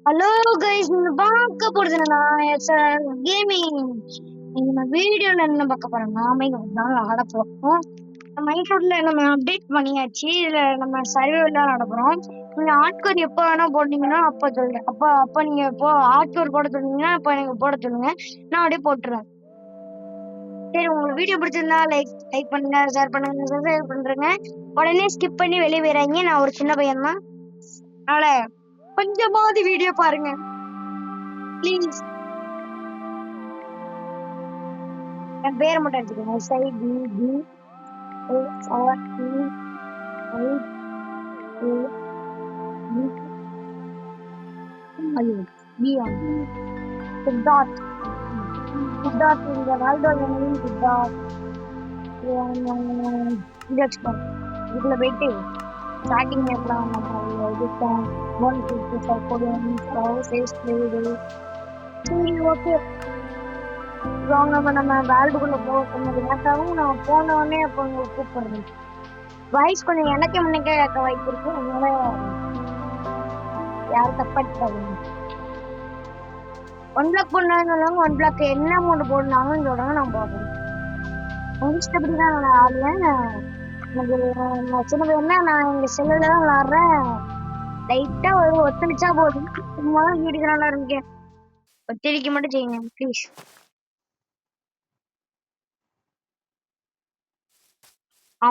Hello guys, நீங்க பார்க்க போறது என்னன்னா கேமிங். நம்ம வீடியோல என்ன பார்க்க போறோம்னா நாம ஆட போறோம். நம்ம மைக்ரோட்ல நம்ம அப்டேட் பண்ணியாச்சு. இதுல நம்ம சர்வேலாம் ஆட போறோம். நீங்க ஆட்கோர் எப்போ வேணா போட்டீங்கன்னா அப்ப சொல்லுங்க. அப்ப நீங்க இப்போ ஆட்கோர் போட சொன்னீங்கன்னா அப்ப எனக்கு போட சொல்லுங்க, நான் அப்படியே போட்டுருவேன். சரி, உங்களுக்கு வீடியோ பிடிச்சிருந்தா லைக் பண்ணுங்க, ஷேர் பண்ணுங்க, சப்ஸ்கிரைப் பண்றேங்க. உடனே ஸ்கிப் பண்ணி வெளியே போயிடாதீங்க. நான் ஒரு சின்ன பையன் தான், அதனால கொஞ்சமாவது வீடியோ பாருங்க ப்ளீஸ். என் பேரை மட்டும் எடுத்துக்கோங்க. சித்தார்த். சித்தார்த் இந்த வாழ்டோட நேம் சித்தார்த். இது வச்சுக்கோங்க. இதுக்குள்ள போயிட்டு ஸ்டார்டிங் மேப்லாம் நம்ம எடுத்தோம். சரி, ஓகே. நம்ம வேர்ல்டுக்குள்ள போக கொஞ்சம் லேட்டாகவும் நான் போன உடனே அப்போ உங்களுக்கு கூப்பிடுறேன். வாய்ஸ் கொஞ்சம் எனக்கே முன்னே கேட்க வாய்ப்பு இருக்கு, அதனால யாரும் தப்பா எடுத்துக்காதீங்க. ஒன் பிளாக் போடணும்னு சொல்லுவாங்க, ஒன் பிளாக் என்ன அமௌண்ட் போடணும்னு சொல்றாங்க, நான் போடுறேன். உங்க இஷ்டப்படிதான் நான் ஆடுவேன். எனக்கு சின்ன பையனா நான் எங்க செல்லுல தான் விளாடுறேன். லைட்டா ஒரு ஒத்துழைச்சா போதும், சும்மா வீட்டுக்கு நல்லா இருக்கேன். ஒத்துழைக்க மட்டும் செய்யுங்க ப்ளீஸ்.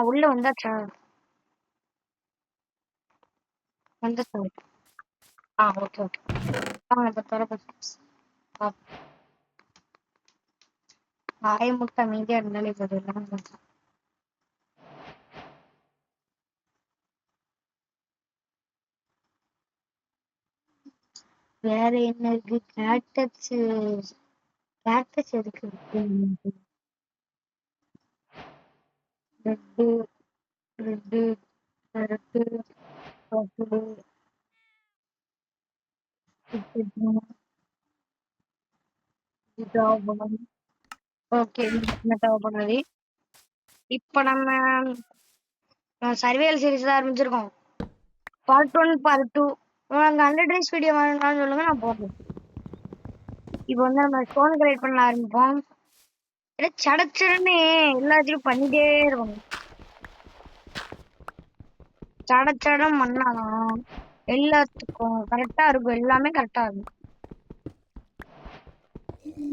உள்ள வந்தாச்சா? வந்துச்சு. Okay okay. இப்ப திறக்க ஆய முட்டை மீதியா இருந்தாலே போதும். வேற என்ன இருக்கு? கேட்டக்ஸ் எதுக்கு இருக்கு? Red red red purple okay, தேவைப்படுறது. இப்ப நம்ம சர்வேல் சீரிஸ் தான் ஆரம்பிச்சிருக்கோம். Part 1 part 2. உங்களுக்கு 100 டேஸ் வீடியோ வேணும்னு சொல்லுங்க, நான் போடுறேன். இப்போ வந்து நம்ம ஸ்டோன் கிரியேட் பண்ண ஆரம்பிப்போம். சடச்சடன்னு எல்லாத்தையும் பண்ணிட்டே இருக்கணும். சடச்சடம் பண்ணாதான் எல்லாத்துக்கும் கரெக்டா இருக்கும். எல்லாமே கரெக்டா இருக்கும்.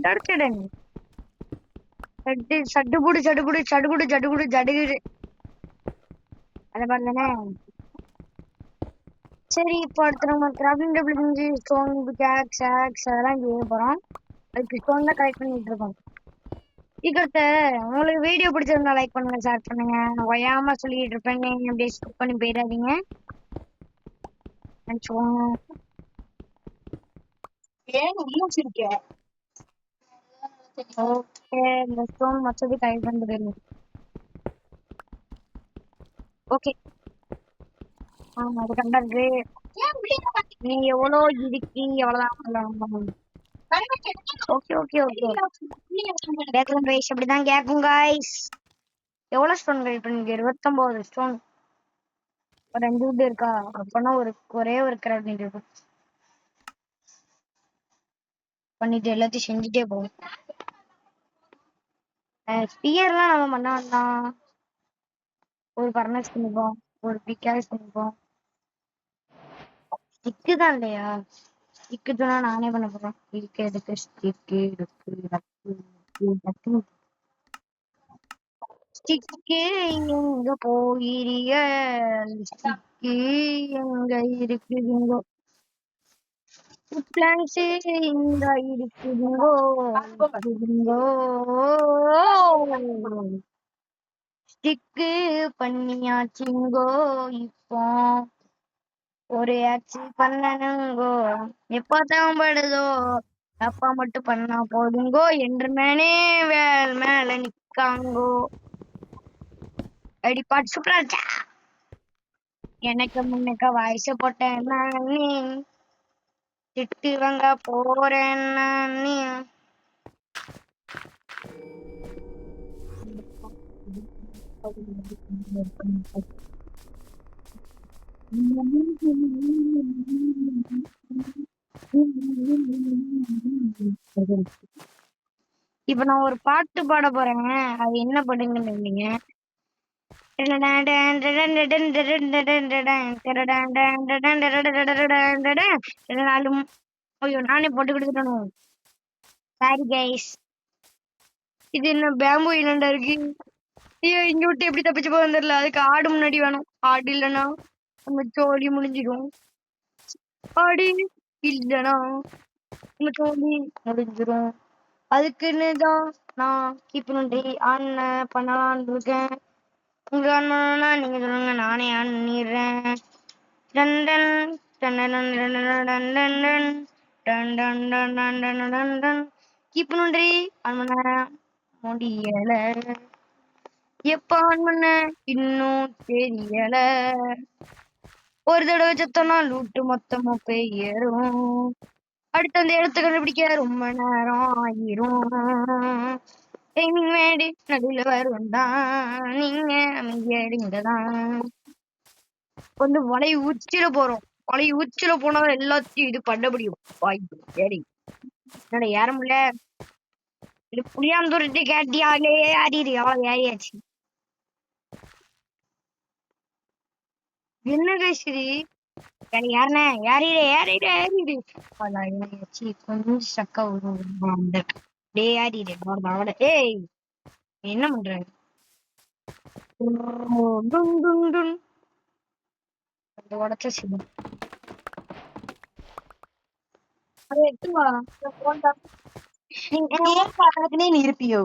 சடச்சடன் சட்டுப்புடு சடுகுடு சடுகுடு சடுகுடு ஜடுகுடு அந்த மாதிரி தானே. சரி, இப்போ அடுத்து நம்ம கிராஃப்டிங் டேபிள் செஞ்சு ஸ்டோன் பிக்காக்ஸ் அதெல்லாம் செய்ய போறோம். அதுக்கு ஸ்டோன் தான் கலெக்ட் பண்ணிட்டு இருக்கோம். சீக்கிரத்தை உங்களுக்கு வீடியோ பிடிச்சிருந்தா லைக் பண்ணுங்க, ஷேர் பண்ணுங்க. நான் ஒய்யாம சொல்லிட்டு இருப்பேன், நீங்க அப்படியே ஸ்கிப் பண்ணி போயிடாதீங்க. ஓகே, இந்த ஸ்டோன் மச்சது கலெக்ட் பண்ணிட்டு போயிருங்க. ஓகே, அது கண்டா இருக்கு. நீ எவ்வளோ இருக்கு எவ்வளவுதான். ஓகே ஓகே ஓகே, கேட்கும் கைஸ், அப்படிதான் கேட்கும் கைஸ். எவ்வளவு ஸ்டோன் கலெக்ட் பண்ணீங்க? 29 ஸ்டோன். ஒரு 5 wood இருக்கா? அப்பனா ஒரே ஒரு கிராஃப்டிங் டேபிள் பண்ணிட்டு எல்லாத்தையும் செஞ்சுட்டே போகும். ஸ்பியர்லாம் நம்ம பண்ண வேண்டாம். ஒரு பர்னஸ் பண்ணிப்போம், ஒரு பிக்காஸ் பண்ணிப்போம். ஸ்டிக்கு தான் இல்லையா? ஸ்டிக்கு தான் நானே பண்ண போறேன். ஸ்டிக்கு எங்க போயிரிய? ஸ்டிக்கு எங்க இருக்குதுங்கோ? பிளான்ஸ் இங்க இருக்குதுங்கோ. ஸ்டிக்கு பண்ணியாச்சுங்கோ. இப்போ ஒரு ஆக்சி பண்ணனுங்கோ. எப்பதான் படுதோ அப்பா மட்டும் பண்ணா போதுங்கோ என்று மேனே மேல நிக்காங்கோ. அடி பாட்டு சூப்பரா இருக்கா? எனக்கு முன்னக்க வாய்ஸ் போட்டேன் நானே, திட்டு வாங்க போறேன் நானே. இப்ப நான் ஒரு பாட்டு பாட போறேன். அது என்ன பாட்டுன்னு கேப்பீங்க. ஐயோ நானே போட்டு கொடுத்துட்டணும். Sorry guys. இது என்ன பேம்பு இல்லண்டா இருக்கு. ஐயோ இங்க விட்டு எப்படி தப்பிச்சு போக தெரியல. அதுக்கு ஆடு முன்னாடி வேணும். ஆடு இல்லைன்னா நம்ம ஜோலி முடிஞ்சிடும். ஆடு இல்லைன்னா நம்ம ஜோலி முடிஞ்சிடும். அதுக்குன்னு தான் நான் கீப் நன்றி ஆன் பண்ணலான்னு இருக்கேன். உங்க ஆன் பண்ணணும்னா நீங்க சொல்லுங்க, நானே ஆன் பண்ணிடுறேன். Done done done done done done done done done done done done done done done. Keep நன்றி ஆன் பண்ண முடியல. எப்ப ஆன் பண்ண இன்னும் தெரியல. ஒரு தடவை செத்தோம்னா லூட்டு மொத்தமா போயிரும். அடுத்த அந்த இடத்த கண்டுபிடிக்க ரொம்ப நேரம் ஆகிரும். மேடி நடுவில் வருவந்தான் நீங்க அமைதியடிங்கதான். வந்து வலை உச்சில போறோம். வலை உச்சில போனா எல்லாத்தையும் இது பண்ண முடியும். வாய்ப்பு சரி என்னோட யாரும் இல்ல. இது புளியாந்துருட்டு கேட்டியாலே ஆடிடு அவ்வளவு ஏறியாச்சு. என்ன பேசுது யாருண்ணே யாரிடு யாரிடு யாரிடு ஏறியாச்சு. கொஞ்சம் சக்கா ஒரு டே ஆடிடு அவட. ஏய் என்ன பண்ற. டுன் டுன் டுன். அந்த உடச்ச சிவம் அதை எடுத்து வா. நீ இருப்பியோ